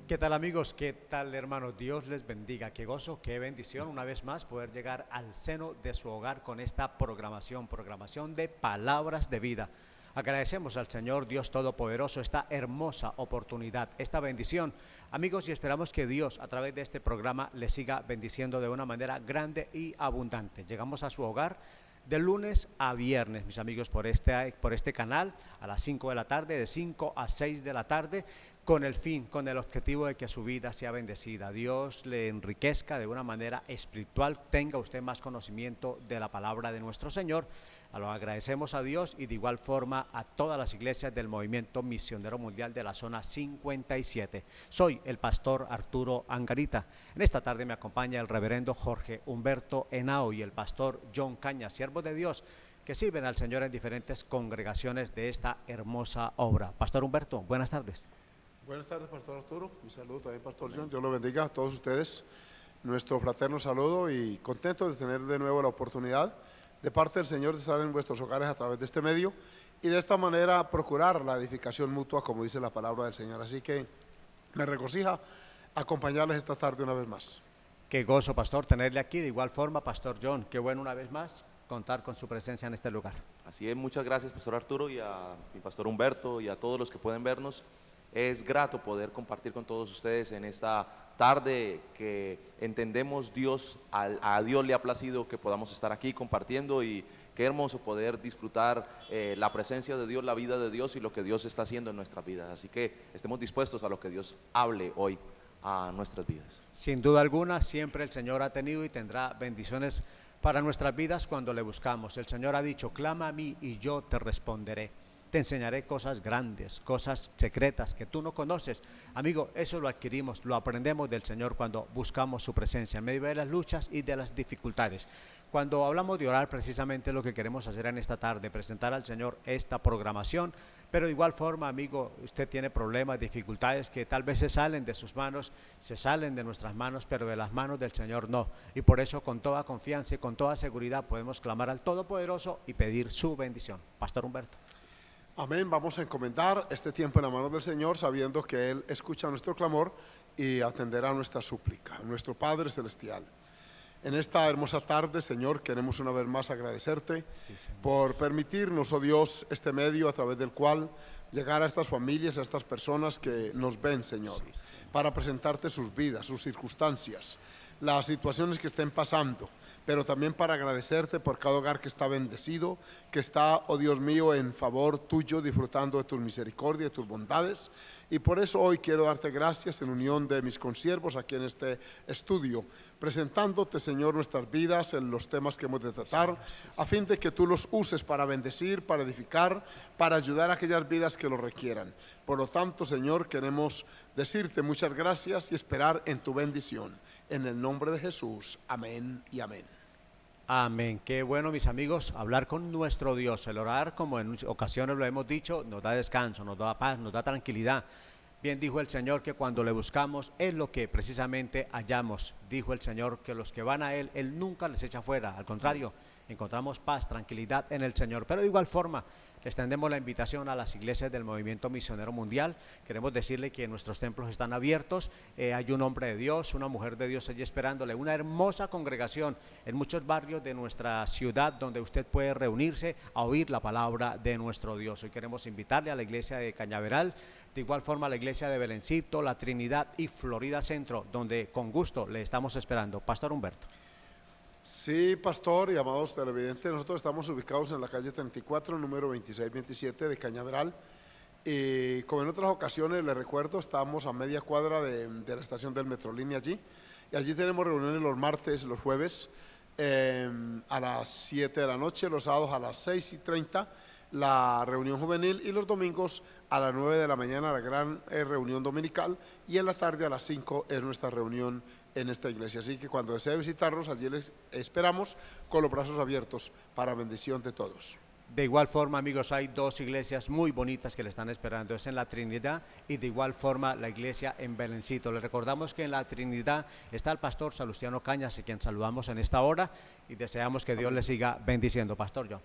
¿Qué tal amigos? ¿Qué tal hermanos? Dios les bendiga. Qué gozo, qué bendición una vez más poder llegar al seno de su hogar con esta programación de palabras de vida. Agradecemos al Señor Dios Todopoderoso esta hermosa oportunidad, esta bendición. Amigos, y esperamos que Dios a través de este programa les siga bendiciendo de una manera grande y abundante. Llegamos a su hogar de lunes a viernes, mis amigos, por este canal, a las 5 de la tarde, de 5 a 6 de la tarde, con el fin, con el objetivo de que su vida sea bendecida. Dios le enriquezca de una manera espiritual, tenga usted más conocimiento de la palabra de nuestro Señor. Lo agradecemos a Dios y de igual forma a todas las iglesias del Movimiento Misionero Mundial de la Zona 57. Soy el pastor Arturo Angarita. En esta tarde me acompaña el reverendo Jorge Humberto Henao y el pastor John Cañas, siervos de Dios que sirven al Señor en diferentes congregaciones de esta hermosa obra. Pastor Humberto, buenas tardes. Buenas tardes, pastor Arturo. Un saludo también, pastor John. Dios lo bendiga a todos ustedes. Nuestro fraterno saludo y contento de tener de nuevo la oportunidad de parte del Señor de estar en vuestros hogares a través de este medio y de esta manera procurar la edificación mutua, como dice la palabra del Señor. Así que me regocija acompañarles esta tarde una vez más. Qué gozo, pastor, tenerle aquí. De igual forma, pastor John, qué bueno una vez más contar con su presencia en este lugar. Así es, muchas gracias, pastor Arturo, y a mi pastor Humberto y a todos los que pueden vernos. Es grato poder compartir con todos ustedes en esta tarde que entendemos a Dios le ha placido que podamos estar aquí compartiendo, y qué hermoso poder disfrutar la presencia de Dios, la vida de Dios y lo que Dios está haciendo en nuestras vidas. Así que estemos dispuestos a lo que Dios hable hoy a nuestras vidas. Sin duda alguna, siempre el Señor ha tenido y tendrá bendiciones para nuestras vidas cuando le buscamos. El Señor ha dicho: clama a mí y yo te responderé. Te enseñaré cosas grandes, cosas secretas que tú no conoces. Amigo, eso lo adquirimos, lo aprendemos del Señor cuando buscamos su presencia en medio de las luchas y de las dificultades. Cuando hablamos de orar, precisamente lo que queremos hacer en esta tarde, presentar al Señor esta programación, pero de igual forma, amigo, usted tiene problemas, dificultades que tal vez se salen de sus manos, se salen de nuestras manos, pero de las manos del Señor no. Y por eso, con toda confianza y con toda seguridad, podemos clamar al Todopoderoso y pedir su bendición. Pastor Humberto. Amén. Vamos a encomendar este tiempo en la mano del Señor, sabiendo que Él escucha nuestro clamor y atenderá nuestra súplica. Nuestro Padre Celestial, en esta hermosa tarde, Señor, queremos una vez más agradecerte por permitirnos, oh Dios, este medio a través del cual llegar a estas familias, a estas personas que nos ven, Señor, para presentarte sus vidas, sus circunstancias, las situaciones que estén pasando, pero también para agradecerte por cada hogar que está bendecido, que está, oh Dios mío, en favor tuyo, disfrutando de tus misericordias, de tus bondades. Y por eso hoy quiero darte gracias en unión de mis consiervos aquí en este estudio, presentándote, Señor, nuestras vidas en los temas que hemos de tratar, a fin de que tú los uses para bendecir, para edificar, para ayudar a aquellas vidas que lo requieran. Por lo tanto, Señor, queremos decirte muchas gracias y esperar en tu bendición. En el nombre de Jesús, amén y amén. Amén. Qué bueno, mis amigos, hablar con nuestro Dios. El orar, como en ocasiones lo hemos dicho, nos da descanso, nos da paz, nos da tranquilidad. Bien dijo el Señor que cuando le buscamos es lo que precisamente hallamos. Dijo el Señor que los que van a Él nunca les echa fuera. Al contrario, encontramos paz, tranquilidad en el Señor. Pero de igual forma, extendemos la invitación a las iglesias del Movimiento Misionero Mundial. Queremos decirle que nuestros templos están abiertos. Hay un hombre de Dios, una mujer de Dios allí esperándole. Una hermosa congregación en muchos barrios de nuestra ciudad donde usted puede reunirse a oír la palabra de nuestro Dios. Hoy queremos invitarle a la iglesia de Cañaveral, de igual forma a la iglesia de Belencito, La Trinidad y Florida Centro, donde con gusto le estamos esperando. Pastor Humberto. Sí, pastor y amados televidentes, nosotros estamos ubicados en la calle 34, número 2627 de Cañaveral. Y como en otras ocasiones, les recuerdo, estamos a media cuadra de la estación del Metrolínea allí. Y allí tenemos reuniones los martes, los jueves a las 7 de la noche, los sábados a las 6:30, la reunión juvenil, y los domingos a las 9 de la mañana la gran reunión dominical, y en la tarde a las 5 es nuestra reunión en esta iglesia. Así que cuando desee visitarnos, allí les esperamos con los brazos abiertos para bendición de todos. De igual forma, amigos, hay dos iglesias muy bonitas que le están esperando. Es en La Trinidad y de igual forma la iglesia en Belencito. Les recordamos que en La Trinidad está el pastor Salustiano Cañas, a quien saludamos en esta hora y deseamos que Dios le siga bendiciendo. Pastor John.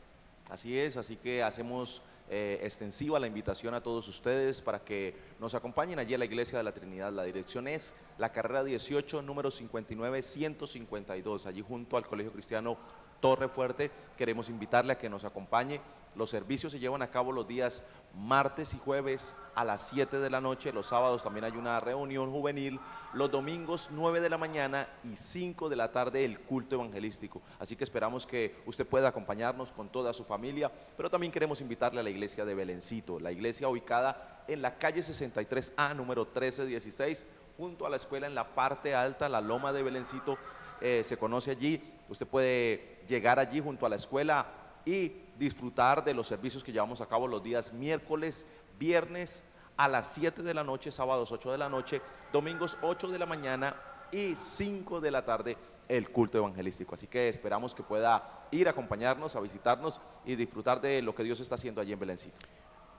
Así es, así que hacemos extensiva la invitación a todos ustedes para que nos acompañen allí a la Iglesia de la Trinidad. La dirección es la carrera 18, número 59-152, allí junto al Colegio Cristiano Torre Fuerte. Queremos invitarle a que nos acompañe. Los servicios se llevan a cabo los días martes y jueves a las 7 de la noche, los sábados también hay una reunión juvenil, los domingos 9 de la mañana y 5 de la tarde el culto evangelístico. Así que esperamos que usted pueda acompañarnos con toda su familia, pero también queremos invitarle a la iglesia de Belencito, la iglesia ubicada en la calle 63A, número 1316, junto a la escuela en la parte alta, la loma de Belencito, se conoce allí. Usted puede llegar allí junto a la escuela y disfrutar de los servicios que llevamos a cabo los días miércoles, viernes a las 7 de la noche, sábados 8 de la noche, domingos 8 de la mañana y 5 de la tarde el culto evangelístico. Así que esperamos que pueda ir a acompañarnos, a visitarnos y disfrutar de lo que Dios está haciendo allí en Belencito.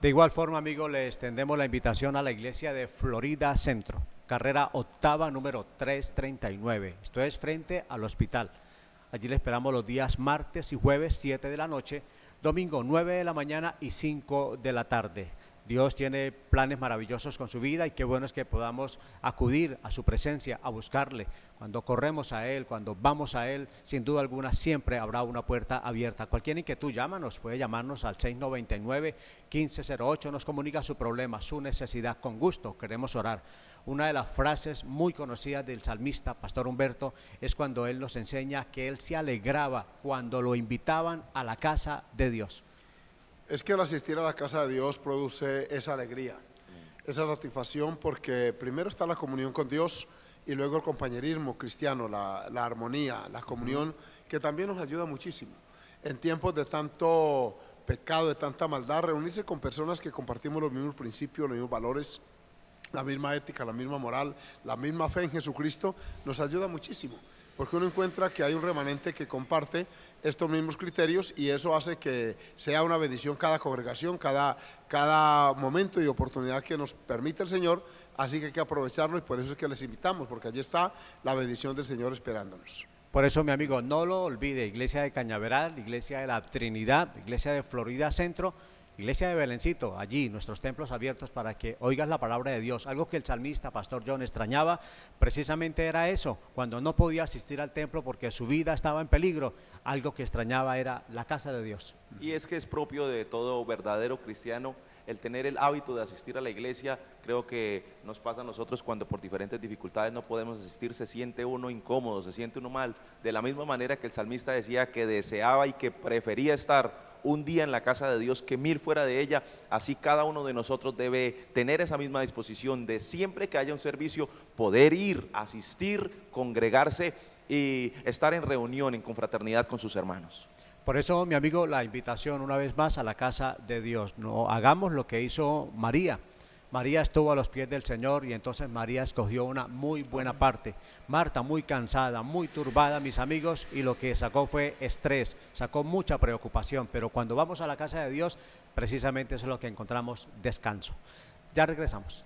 De igual forma, amigo, le extendemos la invitación a la iglesia de Florida Centro, carrera octava, número 339. Esto es frente al hospital. Allí le esperamos los días martes y jueves 7 de la noche, domingo 9 de la mañana y 5 de la tarde. Dios tiene planes maravillosos con su vida y qué bueno es que podamos acudir a su presencia, a buscarle. Cuando corremos a Él, cuando vamos a Él, sin duda alguna siempre habrá una puerta abierta. Cualquier inquietud, llámanos, puede llamarnos al 699-1508, nos comunica su problema, su necesidad, con gusto queremos orar. Una de las frases muy conocidas del salmista, Pastor Humberto, es cuando él nos enseña que él se alegraba cuando lo invitaban a la casa de Dios. Es que el asistir a la casa de Dios produce esa alegría, esa satisfacción, porque primero está la comunión con Dios y luego el compañerismo cristiano, la armonía, la comunión, que también nos ayuda muchísimo. En tiempos de tanto pecado, de tanta maldad, reunirse con personas que compartimos los mismos principios, los mismos valores, la misma ética, la misma moral, la misma fe en Jesucristo, nos ayuda muchísimo, porque uno encuentra que hay un remanente que comparte estos mismos criterios y eso hace que sea una bendición cada congregación, cada momento y oportunidad que nos permite el Señor, así que hay que aprovecharlo y por eso es que les invitamos, porque allí está la bendición del Señor esperándonos. Por eso, mi amigo, no lo olvide, iglesia de Cañaveral, iglesia de la Trinidad, iglesia de Florida Centro, iglesia de Belencito, allí nuestros templos abiertos para que oigas la palabra de Dios. Algo que el salmista, Pastor John, extrañaba precisamente era eso, cuando no podía asistir al templo porque su vida estaba en peligro, algo que extrañaba era la casa de Dios. Y es que es propio de todo verdadero cristiano el tener el hábito de asistir a la iglesia. Creo que nos pasa a nosotros cuando por diferentes dificultades no podemos asistir, se siente uno incómodo, se siente uno mal, de la misma manera que el salmista decía que deseaba y que prefería estar un día en la casa de Dios que 1000 fuera de ella. Así cada uno de nosotros debe tener esa misma disposición de siempre que haya un servicio poder ir, asistir, congregarse y estar en reunión, en confraternidad con sus hermanos. Por eso, mi amigo, la invitación una vez más a la casa de Dios. No hagamos lo que hizo María. María estuvo a los pies del Señor y entonces María escogió una muy buena parte. Marta muy cansada, muy turbada, mis amigos, y lo que sacó fue estrés, sacó mucha preocupación, pero cuando vamos a la casa de Dios, precisamente eso es lo que encontramos, descanso. Ya regresamos.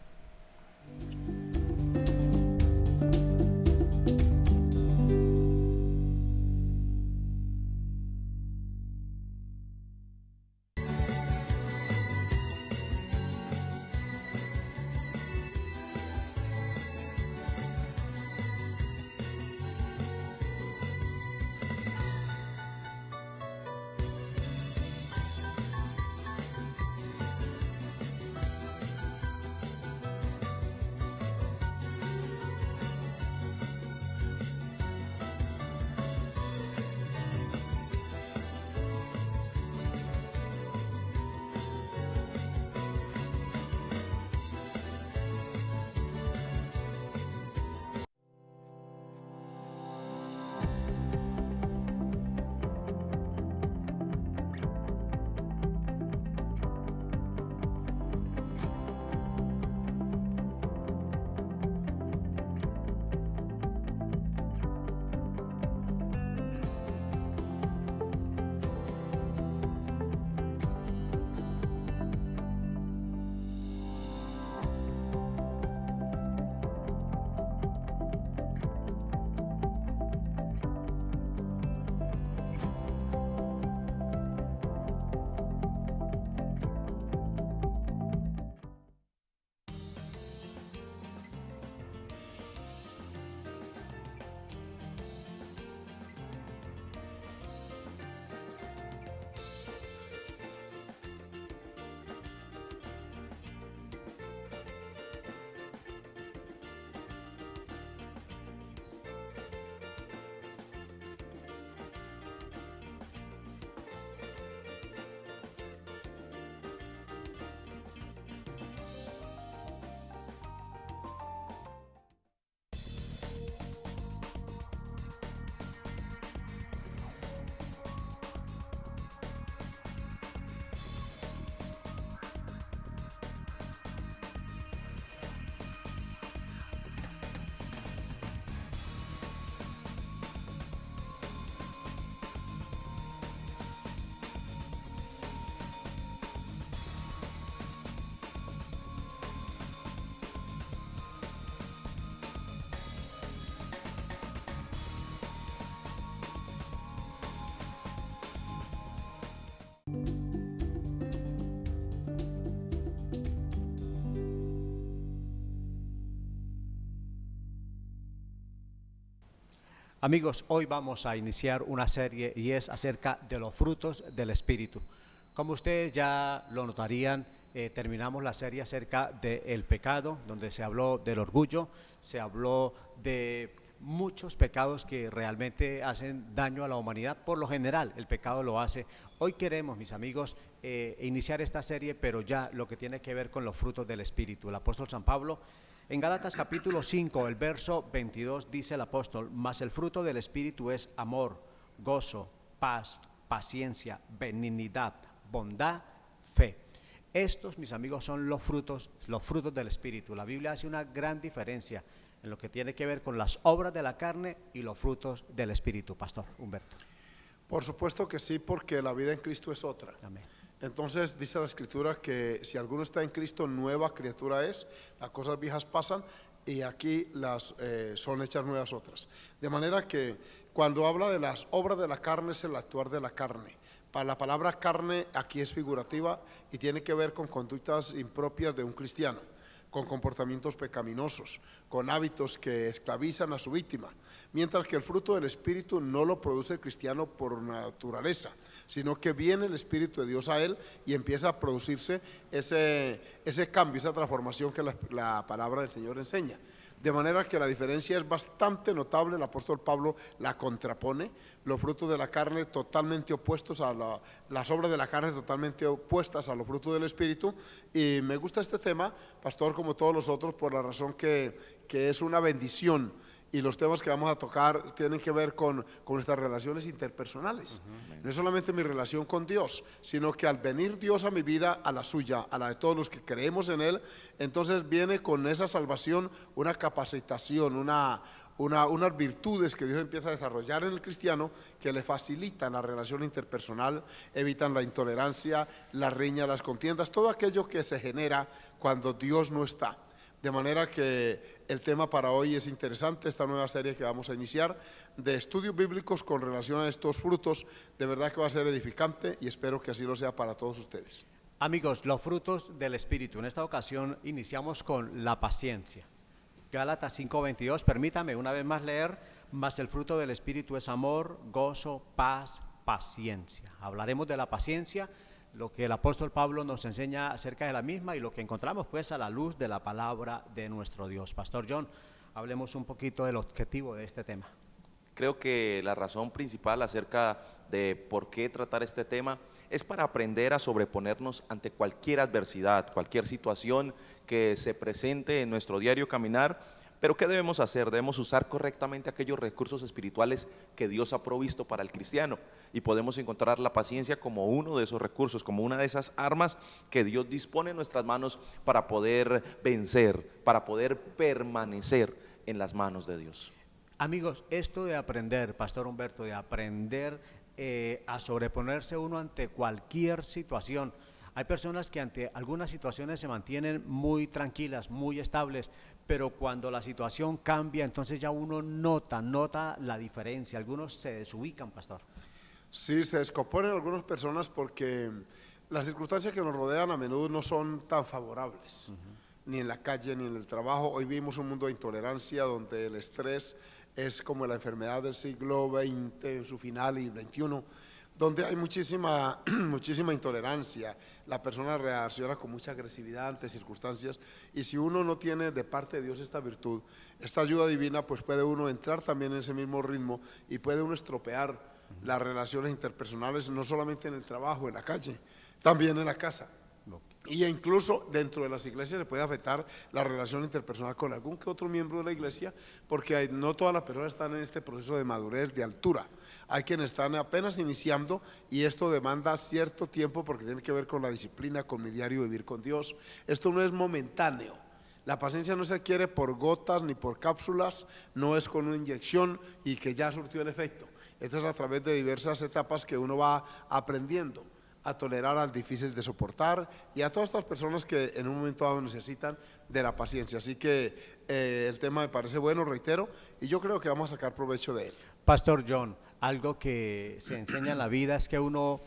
Amigos, hoy vamos a iniciar una serie y es acerca de los frutos del Espíritu. Como ustedes ya lo notarían, terminamos la serie acerca del pecado, donde se habló del orgullo, se habló de muchos pecados que realmente hacen daño a la humanidad. Por lo general, el pecado lo hace. Hoy queremos, mis amigos, iniciar esta serie, pero ya lo que tiene que ver con los frutos del Espíritu. El apóstol San Pablo, en Gálatas capítulo 5, el verso 22, dice el apóstol: mas el fruto del Espíritu es amor, gozo, paz, paciencia, benignidad, bondad, fe. Estos, mis amigos, son los frutos del Espíritu. La Biblia hace una gran diferencia en lo que tiene que ver con las obras de la carne y los frutos del Espíritu. Pastor Humberto. Por supuesto que sí, porque la vida en Cristo es otra. Amén. Entonces dice la Escritura que si alguno está en Cristo, nueva criatura es, las cosas viejas pasan y aquí son hechas nuevas otras. De manera que cuando habla de las obras de la carne es el actuar de la carne. Para la palabra carne aquí es figurativa y tiene que ver con conductas impropias de un cristiano, con comportamientos pecaminosos, con hábitos que esclavizan a su víctima, mientras que el fruto del Espíritu no lo produce el cristiano por naturaleza, sino que viene el Espíritu de Dios a él y empieza a producirse ese cambio, esa transformación que la palabra del Señor enseña. De manera que la diferencia es bastante notable. El apóstol Pablo la contrapone, los frutos de la carne totalmente opuestos a las obras de la carne totalmente opuestas a los frutos del Espíritu. Y me gusta este tema, pastor, como todos los otros, por la razón que es una bendición. Y los temas que vamos a tocar tienen que ver con nuestras relaciones interpersonales. No es solamente mi relación con Dios, sino que al venir Dios a mi vida, a la suya, a la de todos los que creemos en Él, entonces viene con esa salvación una capacitación, unas virtudes que Dios empieza a desarrollar en el cristiano que le facilitan la relación interpersonal, evitan la intolerancia, la riña, las contiendas, todo aquello que se genera cuando Dios no está. De manera que el tema para hoy es interesante, esta nueva serie que vamos a iniciar de estudios bíblicos con relación a estos frutos, de verdad que va a ser edificante y espero que así lo sea para todos ustedes. Amigos, los frutos del Espíritu. En esta ocasión iniciamos con la paciencia. Gálatas 5:22, permítame una vez más leer: mas el fruto del Espíritu es amor, gozo, paz, paciencia. Hablaremos de la paciencia, lo que el apóstol Pablo nos enseña acerca de la misma y lo que encontramos pues a la luz de la palabra de nuestro Dios. Pastor John, hablemos un poquito del objetivo de este tema. Creo que la razón principal acerca de por qué tratar este tema es para aprender a sobreponernos ante cualquier adversidad, cualquier situación que se presente en nuestro diario caminar. Pero ¿qué debemos hacer? Debemos usar correctamente aquellos recursos espirituales que Dios ha provisto para el cristiano, y podemos encontrar la paciencia como uno de esos recursos, como una de esas armas que Dios dispone en nuestras manos para poder vencer, para poder permanecer en las manos de Dios. Amigos, esto de aprender, Pastor Humberto, de aprender a sobreponerse uno ante cualquier situación. Hay personas que ante algunas situaciones se mantienen muy tranquilas, muy estables, pero cuando la situación cambia, entonces ya uno nota la diferencia. Algunos se desubican, pastor. Sí, se descomponen algunas personas porque las circunstancias que nos rodean a menudo no son tan favorables, ni en la calle ni en el trabajo. Hoy vivimos un mundo de intolerancia donde el estrés es como la enfermedad del siglo XX en su final y XXI, donde hay muchísima intolerancia. La persona reacciona con mucha agresividad ante circunstancias, y si uno no tiene de parte de Dios esta virtud, esta ayuda divina, pues puede uno entrar también en ese mismo ritmo y puede uno estropear las relaciones interpersonales, no solamente en el trabajo, en la calle, también en la casa. Y incluso dentro de las iglesias se puede afectar la relación interpersonal con algún que otro miembro de la iglesia, porque no todas las personas están en este proceso de madurez, de altura. Hay quienes están apenas iniciando y esto demanda cierto tiempo porque tiene que ver con la disciplina, con mi diario vivir con Dios. Esto no es momentáneo. La paciencia no se adquiere por gotas ni por cápsulas, no es con una inyección y que ya surtió el efecto. Esto es a través de diversas etapas que uno va aprendiendo a tolerar al difícil de soportar y a todas estas personas que en un momento dado necesitan de la paciencia. Así que el tema me parece bueno, reitero, y yo creo que vamos a sacar provecho de él. Pastor John, algo que se enseña en la vida es que uno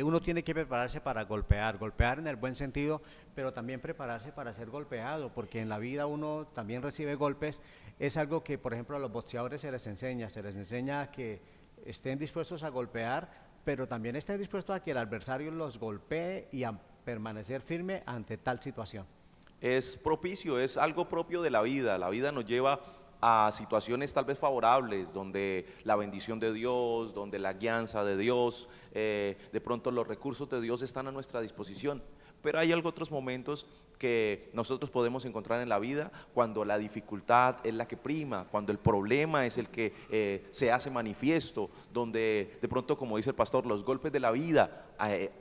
uno tiene que prepararse para golpear, golpear en el buen sentido, pero también prepararse para ser golpeado, porque en la vida uno también recibe golpes. Es algo que, por ejemplo, a los boxeadores se les enseña que estén dispuestos a golpear, pero también estén dispuestos a que el adversario los golpee y a permanecer firme ante tal situación. Es propicio, es algo propio de la vida. La vida nos lleva a situaciones tal vez favorables, donde la bendición de Dios, donde la guianza de Dios, de pronto los recursos de Dios están a nuestra disposición. Pero hay otros momentos que nosotros podemos encontrar en la vida cuando la dificultad es la que prima, cuando el problema es el que se hace manifiesto, donde de pronto, como dice el pastor, los golpes de la vida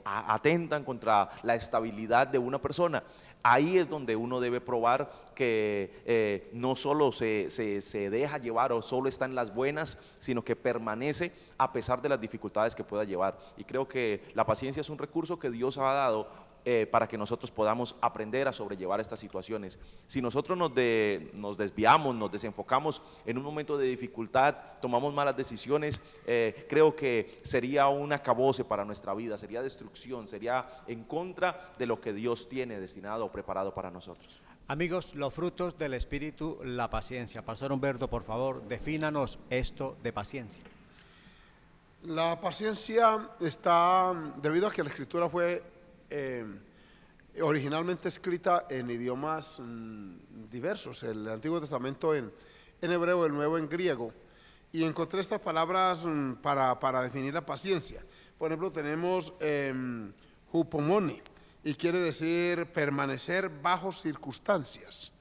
atentan contra la estabilidad de una persona. Ahí es donde uno debe probar que no solo se deja llevar o solo está en las buenas, sino que permanece a pesar de las dificultades que pueda llevar. Y creo que la paciencia es un recurso que Dios ha dado para que nosotros podamos aprender a sobrellevar estas situaciones. Si nosotros nos desviamos, nos desenfocamos en un momento de dificultad, tomamos malas decisiones, creo que sería un acabose para nuestra vida, sería destrucción, sería en contra de lo que Dios tiene destinado o preparado para nosotros. Amigos, los frutos del Espíritu, la paciencia. Pastor Humberto, por favor, defínanos esto de paciencia. La paciencia está, debido a que la escritura fue originalmente escrita en idiomas diversos, el Antiguo Testamento en hebreo, el Nuevo en griego, y encontré estas palabras para definir la paciencia. Por ejemplo, tenemos hupomone, y quiere decir permanecer bajo circunstancias,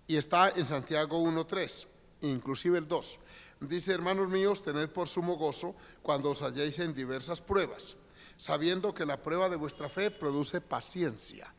y está en Santiago 1:3, inclusive el 2. Dice: hermanos míos, tened por sumo gozo cuando os halléis en diversas pruebas, sabiendo que la prueba de vuestra fe produce paciencia.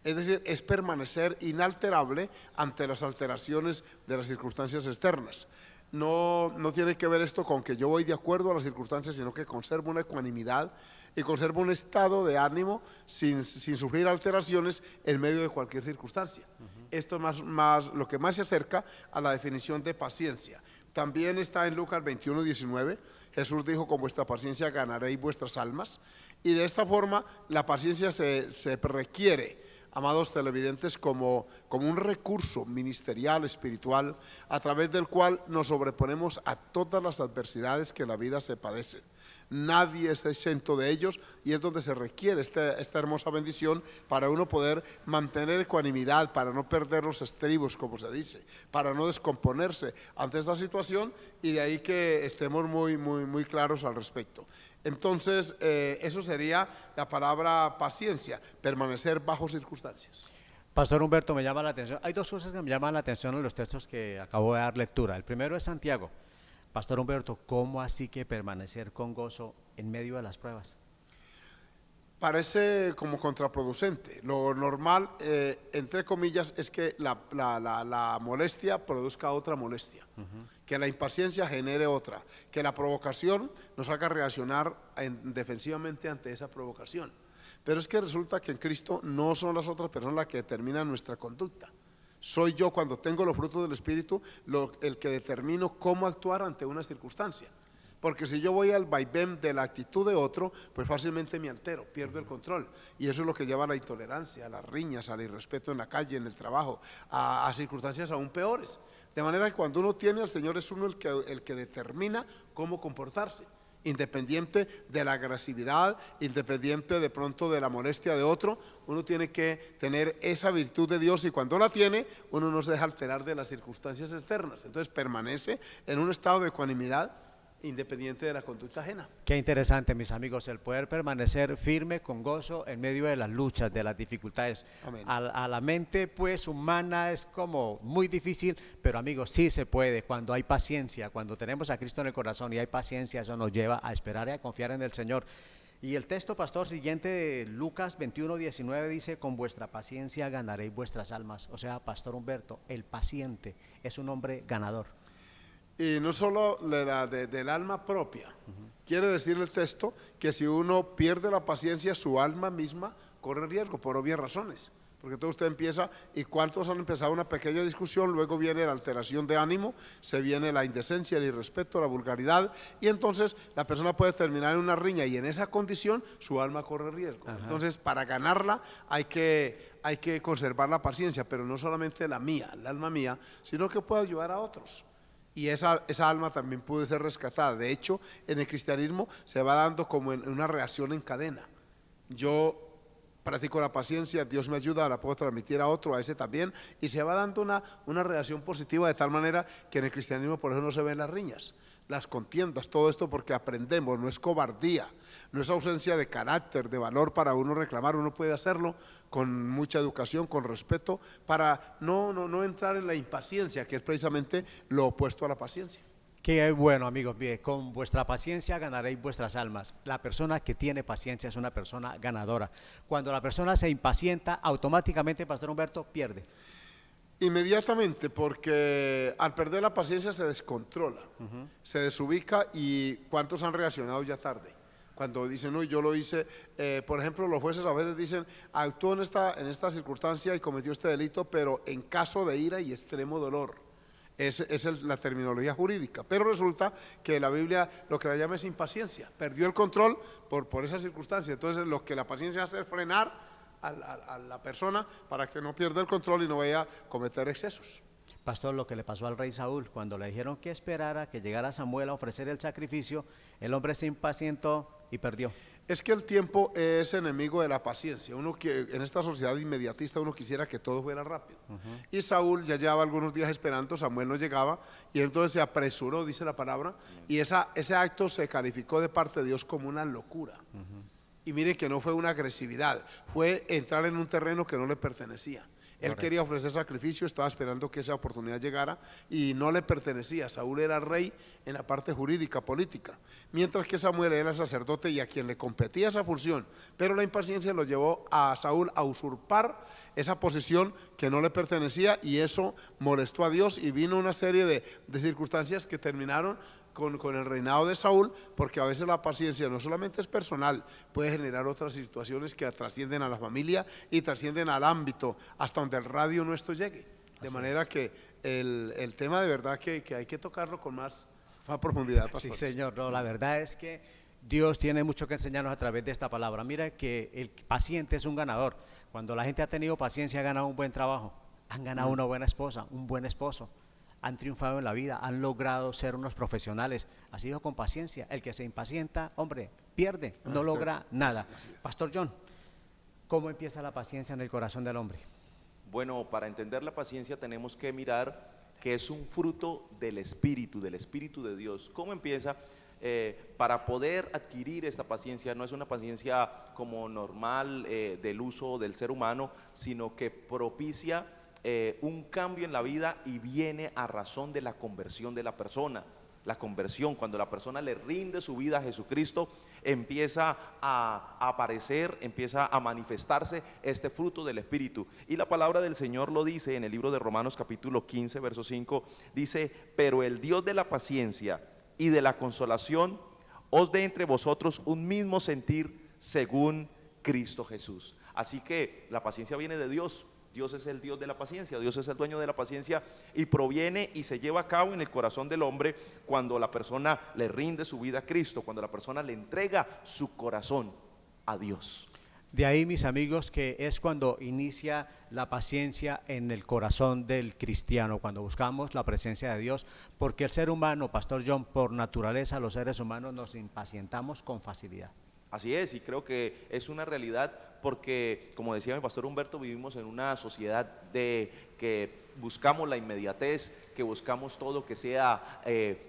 Es decir, es permanecer inalterable ante las alteraciones de las circunstancias externas. No tiene que ver esto con que yo voy de acuerdo a las circunstancias, sino que conservo una ecuanimidad y conservo un estado de ánimo sin sufrir alteraciones en medio de cualquier circunstancia. Esto es más lo que más se acerca a la definición de paciencia. También está en Lucas 21:19. Jesús dijo: con vuestra paciencia ganaréis vuestras almas. Y de esta forma la paciencia se requiere, amados televidentes, como un recurso ministerial, espiritual, a través del cual nos sobreponemos a todas las adversidades que en la vida se padecen. Nadie es exento de ellos, y es donde se requiere esta hermosa bendición para uno poder mantener ecuanimidad, para no perder los estribos, como se dice, para no descomponerse ante esta situación, y de ahí que estemos muy claros al respecto. Entonces, eso sería la palabra paciencia, permanecer bajo circunstancias. Pastor Humberto, me llama la atención. Hay dos cosas que me llaman la atención en los textos que acabo de dar lectura. El primero es Santiago. Pastor Humberto, ¿cómo así que permanecer con gozo en medio de las pruebas? Parece como contraproducente. Lo normal, entre comillas, es que la molestia produzca otra molestia, que la impaciencia genere otra, que la provocación nos haga reaccionar defensivamente ante esa provocación. Pero es que resulta que en Cristo no son las otras personas las que determinan nuestra conducta. Soy yo, cuando tengo los frutos del Espíritu, el que determino cómo actuar ante una circunstancia. Porque si yo voy al vaivén de la actitud de otro, pues fácilmente me altero, pierdo el control. Y eso es lo que lleva a la intolerancia, a las riñas, al irrespeto en la calle, en el trabajo, a circunstancias aún peores. De manera que cuando uno tiene al Señor, es uno el que determina cómo comportarse, independiente de la agresividad, independiente de pronto de la molestia de otro. Uno tiene que tener esa virtud de Dios, y cuando la tiene, uno no se deja alterar de las circunstancias externas. Entonces permanece en un estado de ecuanimidad, independiente de la conducta ajena. Qué interesante, mis amigos, el poder permanecer firme con gozo en medio de las luchas, de las dificultades. A la mente pues humana es como muy difícil, pero amigos, sí se puede cuando hay paciencia, cuando tenemos a Cristo en el corazón y hay paciencia. Eso nos lleva a esperar y a confiar en el Señor. Y el texto, pastor, siguiente de Lucas 21:19 dice: con vuestra paciencia ganaréis vuestras almas. O sea, Pastor Humberto, el paciente es un hombre ganador. Y no solo del alma propia. Quiere decir el texto que si uno pierde la paciencia, su alma misma corre riesgo por obvias razones. Porque entonces usted empieza, y cuántos han empezado una pequeña discusión, luego viene la alteración de ánimo, se viene la indecencia, el irrespeto, la vulgaridad, y entonces la persona puede terminar en una riña, y en esa condición su alma corre riesgo. Ajá. Entonces, para ganarla hay que conservar la paciencia, pero no solamente la mía, el alma mía, sino que puedo ayudar a otros. Y esa alma también puede ser rescatada. De hecho, en el cristianismo se va dando como en una reacción en cadena. Yo practico la paciencia, Dios me ayuda, la puedo transmitir a otro, a ese también, y se va dando una reacción positiva, de tal manera que en el cristianismo por eso no se ven las riñas, las contiendas, todo esto porque aprendemos, no es cobardía, no es ausencia de carácter, de valor para uno reclamar, uno puede hacerlo con mucha educación, con respeto, para no entrar en la impaciencia, que es precisamente lo opuesto a la paciencia. Qué bueno, amigos, bien, con vuestra paciencia ganaréis vuestras almas. La persona que tiene paciencia es una persona ganadora. Cuando la persona se impacienta, automáticamente, Pastor Humberto, pierde. Inmediatamente, porque al perder la paciencia se descontrola, se desubica, y ¿cuántos han reaccionado ya tarde? Cuando dicen, no, yo lo hice, por ejemplo, los jueces a veces dicen, actuó en esta circunstancia y cometió este delito, pero en caso de ira y extremo dolor. Esa es la terminología jurídica, pero resulta que la Biblia lo que la llama es impaciencia, perdió el control por esa circunstancia. Entonces lo que la paciencia hace es frenar a la persona para que no pierda el control y no vaya a cometer excesos. Pastor, lo que le pasó al rey Saúl, cuando le dijeron que esperara que llegara Samuel a ofrecer el sacrificio, el hombre se impacientó y perdió. Es que el tiempo es enemigo de la paciencia. En esta sociedad inmediatista uno quisiera que todo fuera rápido. Y Saúl ya llevaba algunos días esperando, Samuel no llegaba, y entonces se apresuró, dice la palabra, y ese acto se calificó de parte de Dios como una locura. Y mire que no fue una agresividad, fue entrar en un terreno que no le pertenecía. Él quería ofrecer sacrificio, estaba esperando que esa oportunidad llegara y no le pertenecía. Saúl era rey en la parte jurídica, política, mientras que Samuel era sacerdote y a quien le competía esa función. Pero la impaciencia lo llevó a Saúl a usurpar esa posición que no le pertenecía, y eso molestó a Dios, y vino una serie de circunstancias que terminaron con el reinado de Saúl, porque a veces la paciencia no solamente es personal, puede generar otras situaciones que trascienden a la familia y trascienden al ámbito hasta donde el radio nuestro llegue. De manera que el tema de verdad que hay que tocarlo con más profundidad, pastor. Sí, señor, no, la verdad es que Dios tiene mucho que enseñarnos a través de esta palabra. Mira que el paciente es un ganador. Cuando la gente ha tenido paciencia, ha ganado un buen trabajo, han ganado una buena esposa, un buen esposo, han triunfado en la vida, han logrado ser unos profesionales. Ha sido con paciencia. El que se impacienta, hombre, pierde, no logra nada. Pastor John, ¿cómo empieza la paciencia en el corazón del hombre? Bueno, para entender la paciencia tenemos que mirar que es un fruto del Espíritu de Dios. ¿Cómo empieza? Para poder adquirir esta paciencia, no es una paciencia como normal del uso del ser humano, sino que propicia un cambio en la vida y viene a razón de la conversión de la persona. La conversión, cuando la persona le rinde su vida a Jesucristo, empieza a aparecer, empieza a manifestarse este fruto del Espíritu. Y la palabra del Señor lo dice en el libro de Romanos capítulo 15, verso 5, dice, pero el Dios de la paciencia y de la consolación os dé entre vosotros un mismo sentir según Cristo Jesús. Así que la paciencia viene de Dios. Dios es el Dios de la paciencia, Dios es el dueño de la paciencia, y proviene y se lleva a cabo en el corazón del hombre cuando la persona le rinde su vida a Cristo, cuando la persona le entrega su corazón a Dios. De ahí, mis amigos, que es cuando inicia la paciencia en el corazón del cristiano, cuando buscamos la presencia de Dios, porque el ser humano, Pastor John, por naturaleza los seres humanos nos impacientamos con facilidad. Así es, y creo que es una realidad porque, como decía mi pastor Humberto, vivimos en una sociedad de que buscamos la inmediatez, que buscamos todo que sea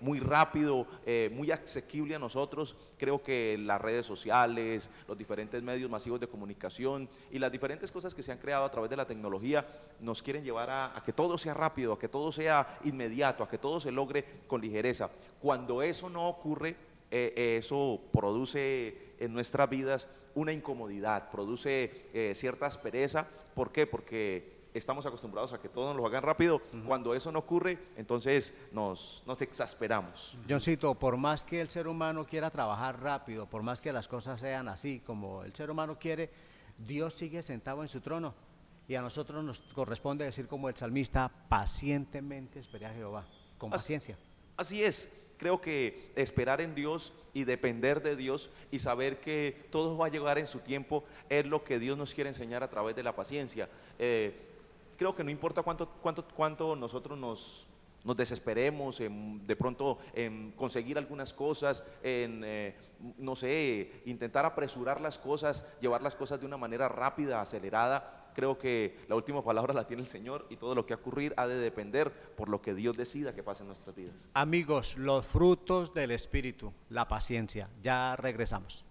muy rápido, muy asequible a nosotros. Creo que las redes sociales, los diferentes medios masivos de comunicación y las diferentes cosas que se han creado a través de la tecnología nos quieren llevar a que todo sea rápido, a que todo sea inmediato, a que todo se logre con ligereza. Cuando eso no ocurre, eso produce en nuestras vidas una incomodidad, produce cierta aspereza. ¿Por qué? Porque estamos acostumbrados a que todo nos lo hagan rápido. Cuando eso no ocurre, entonces nos exasperamos. Johncito, por más que el ser humano quiera trabajar rápido, por más que las cosas sean así como el ser humano quiere, Dios sigue sentado en su trono y a nosotros nos corresponde decir como el salmista, pacientemente esperé a Jehová, con Así- paciencia. Así es, creo que esperar en Dios y depender de Dios y saber que todo va a llegar en su tiempo es lo que Dios nos quiere enseñar a través de la paciencia. Creo que no importa cuánto nosotros nos desesperemos de pronto en conseguir algunas cosas, no sé, intentar apresurar las cosas, llevar las cosas de una manera rápida, acelerada. Creo que la última palabra la tiene el Señor y todo lo que ocurrir ha de depender por lo que Dios decida que pase en nuestras vidas. Amigos, los frutos del Espíritu, la paciencia. Ya regresamos.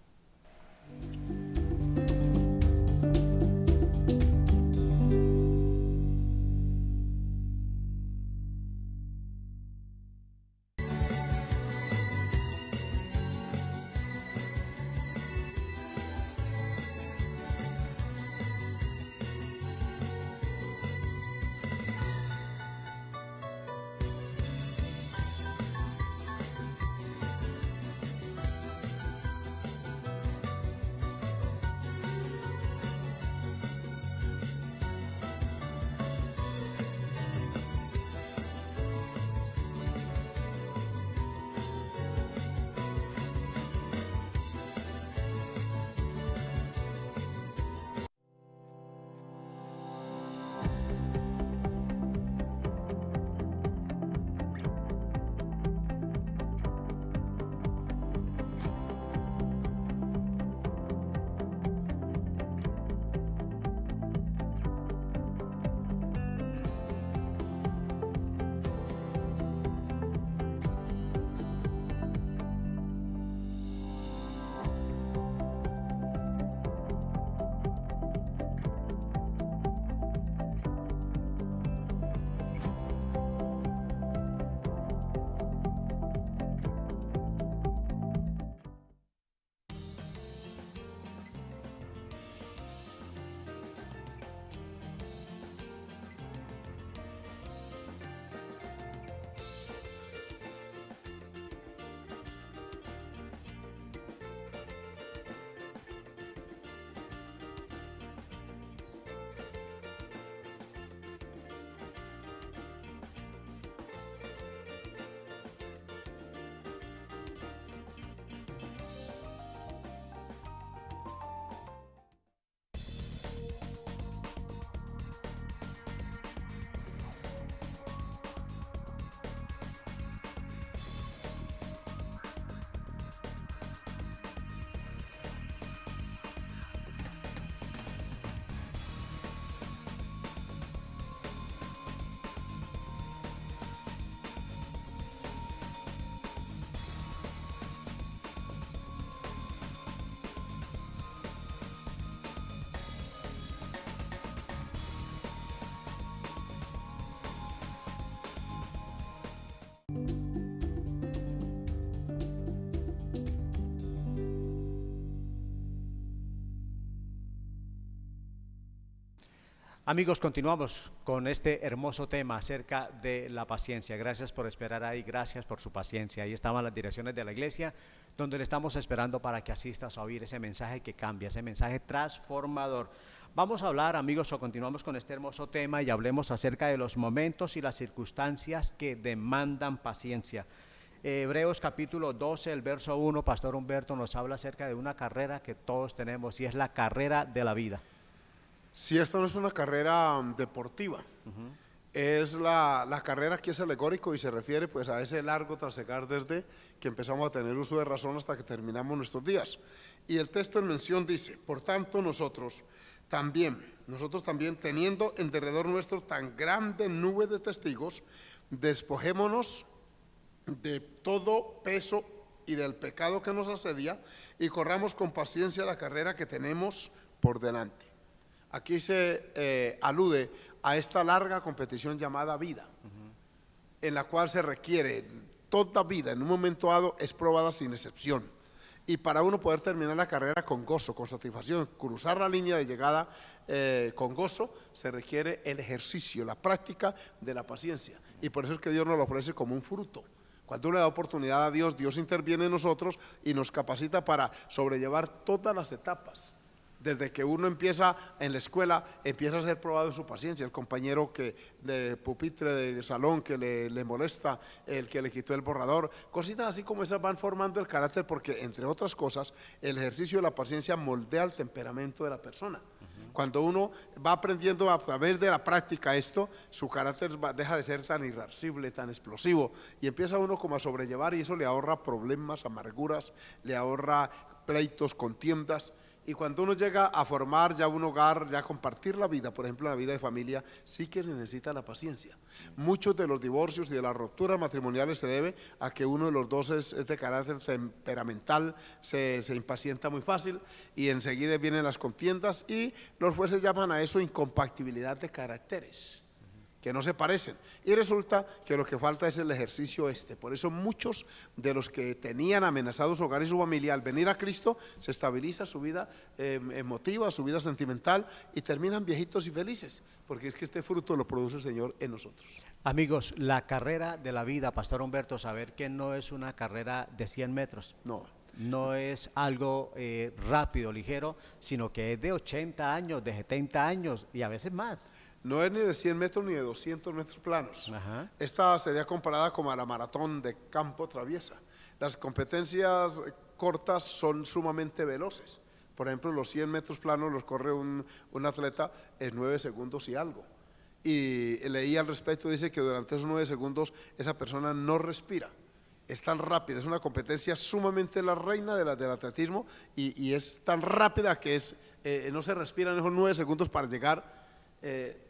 Amigos, continuamos con este hermoso tema acerca de la paciencia. Gracias por esperar ahí, gracias por su paciencia. Ahí estaban las direcciones de la iglesia, donde le estamos esperando para que asistas a oír ese mensaje que cambia, ese mensaje transformador. Vamos a hablar, amigos, o continuamos con este hermoso tema y hablemos acerca de los momentos y las circunstancias que demandan paciencia. Hebreos capítulo 12, el verso 1, Pastor Humberto nos habla acerca de una carrera que todos tenemos y es la carrera de la vida. Si esta no es una carrera deportiva, es la carrera que es alegórico y se refiere pues a ese largo trasegar desde que empezamos a tener uso de razón hasta que terminamos nuestros días. Y el texto en mención dice, por tanto nosotros también teniendo en derredor nuestro tan grande nube de testigos, despojémonos de todo peso y del pecado que nos asedia y corramos con paciencia la carrera que tenemos por delante. Aquí se alude a esta larga competición llamada vida, en la cual se requiere toda vida, en un momento dado es probada sin excepción. Y para uno poder terminar la carrera con gozo, con satisfacción, cruzar la línea de llegada con gozo, se requiere el ejercicio, la práctica de la paciencia. Y por eso es que Dios nos lo ofrece como un fruto. Cuando uno le da oportunidad a Dios, Dios interviene en nosotros y nos capacita para sobrellevar todas las etapas Desde que uno empieza en la escuela, empieza a ser probado en su paciencia. El compañero de pupitre, de salón, que le molesta, el que le quitó el borrador, cositas así como esas van formando el carácter, porque entre otras cosas, el ejercicio de la paciencia moldea el temperamento de la persona. Cuando uno va aprendiendo a través de la práctica esto, su carácter deja de ser tan irascible, tan explosivo, y empieza uno como a sobrellevar, y eso le ahorra problemas, amarguras, le ahorra pleitos, contiendas. Y cuando uno llega a formar ya un hogar, ya a compartir la vida, por ejemplo la vida de familia, sí que se necesita la paciencia. Muchos de los divorcios y de las rupturas matrimoniales se debe a que uno de los dos es de carácter temperamental, se impacienta muy fácil y enseguida vienen las contiendas, y los jueces llaman a eso incompatibilidad de caracteres, que no se parecen, y resulta que lo que falta es el ejercicio Por eso muchos de los que tenían amenazados su hogar y su familia, al venir a Cristo, se estabiliza su vida emotiva, su vida sentimental, y terminan viejitos y felices, porque es que este fruto lo produce el Señor en nosotros. Amigos, la carrera de la vida, Pastor Humberto, saber que no es una carrera de 100 metros. No es algo rápido, ligero, sino que es de 80 años, de 70 años y a veces más. No es ni de 100 metros ni de 200 metros planos. Ajá. Esta sería comparada como a la maratón de campo traviesa. Las competencias cortas son sumamente veloces. Por ejemplo, los 100 metros planos los corre un atleta en 9 segundos y algo. Y leí al respecto, dice que durante esos 9 segundos esa persona no respira. Es tan rápida, es una competencia sumamente la reina del atletismo, y es tan rápida que no se respiran esos 9 segundos para llegar.